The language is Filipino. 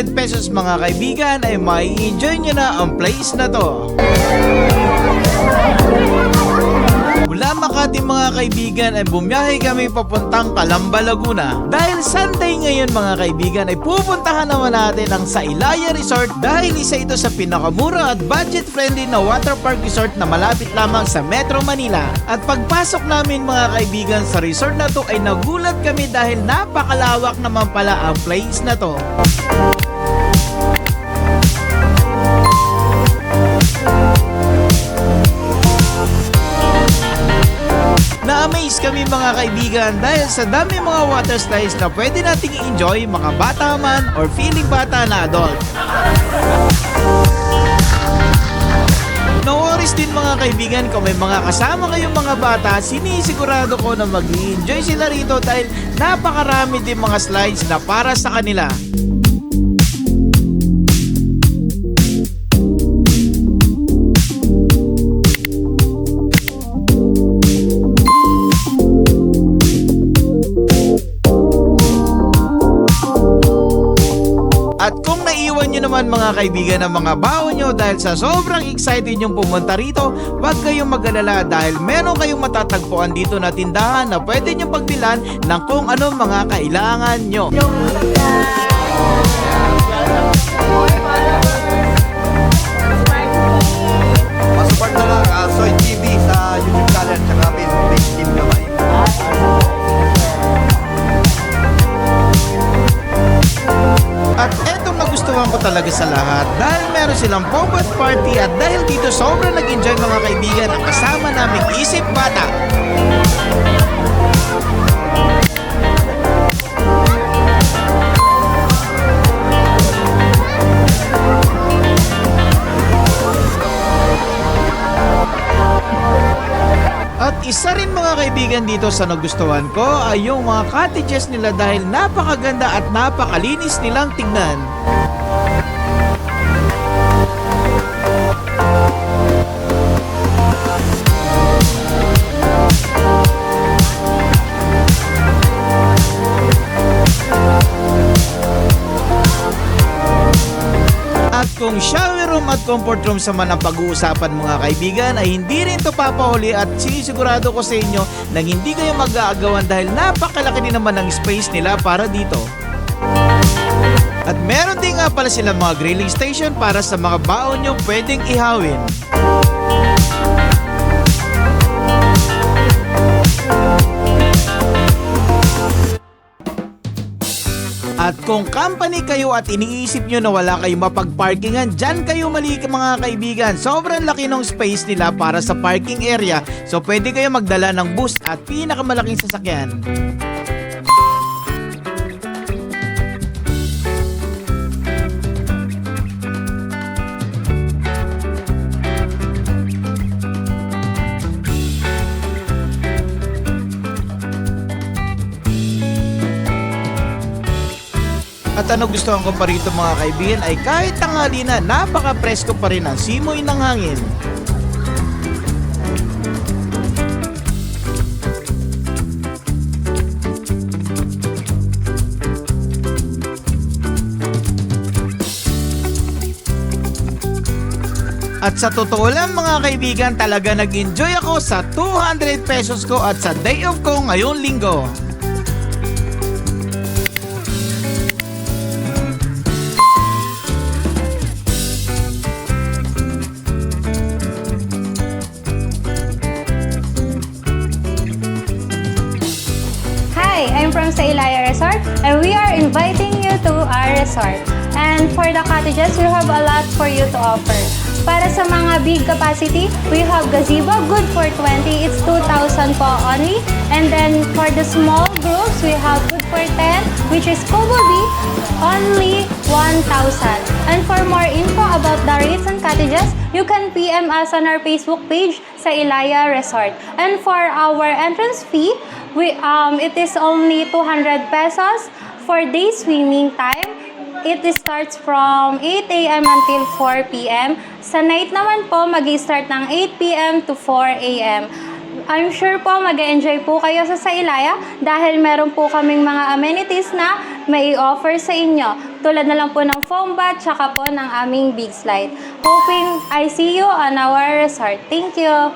200 pesos mga kaibigan ay mai-enjoy nyo na ang place na to. Mula Makati mga kaibigan ay bumiyahe kami papuntang Calamba, Laguna. Dahil Sunday ngayon mga kaibigan ay pupuntahan naman natin ang Sailaya Resort dahil isa ito sa pinakamura at budget friendly na water park resort na malapit lamang sa Metro Manila. At pagpasok namin mga kaibigan sa resort na to ay nagulat kami dahil napakalawak naman pala ang place na to. Na-amaze kami mga kaibigan dahil sa dami mga water slides na pwede nating i-enjoy mga bata man or feeling bata na adult. No worries din mga kaibigan kung may mga kasama kayong mga bata, sinisigurado ko na mag-i-enjoy sila rito dahil napakarami din mga slides na para sa kanila. At kung naiwan nyo naman mga kaibigan ng mga baon nyo dahil sa sobrang excited nyong pumunta rito, huwag kayong mag-alala dahil meron kayong matatagpuan dito na tindahan na pwede nyong pagbilan ng kung ano mga kailangan nyo. Masupport na lang Soy TV sa YouTube channel at Facebook page Team Gamay. At etong nagustuhan ko talaga sa lahat dahil meron silang pop-up party at dahil dito sobrang nag-enjoy mga kaibigan ang kasama naming Isip Bata. At isa rin mga kaibigan dito sa nagustuhan ko ay yung mga cottages nila dahil napakaganda at napakalinis nilang tignan. At kung shower room at comfort room sa man ang pag-uusapan mga kaibigan ay hindi rin ito papahuli at sinisigurado ko sa inyo na hindi kayo mag-aagawan dahil napakalaki din naman ang space nila para dito. At meron din nga pala silang mga grilling station para sa mga baon nyo pwedeng ihawin. At kung company kayo at iniisip nyo na wala kayong mapag-parkingan, dyan kayo mali mga kaibigan. Sobrang laki ng space nila para sa parking area. So pwede kayo magdala ng bus at pinakamalaking sasakyan. At ano gustuhan ko pa rito mga kaibigan ay kahit tanghali na napaka-presko pa rin ang simoy ng hangin. At sa totoo lang mga kaibigan talaga nag-enjoy ako sa 200 pesos ko at sa day off ko ngayong linggo. I'm from Sailaya Resort and we are inviting you to our resort. And for the cottages, we have a lot for you to offer. Para sa mga big capacity, we have gazebo, good for 20, it's 2,000 po only. And then for the small groups, we have good for 10, which is Kubo B, only 1,000. And for more info about the rates and cottages, you can PM us on our Facebook page, Sailaya Resort. And for our entrance fee, it is only 200 pesos. For day swimming time, it starts from 8 a.m. until 4 p.m. Sa night naman po, mag-start ng 8 p.m. to 4 a.m. I'm sure po mag-enjoy po kayo sa Ilaya dahil meron po kaming mga amenities na may offer sa inyo. Tulad na lang po ng foam bath, tsaka po ng aming big slide. Hoping I see you on our resort. Thank you!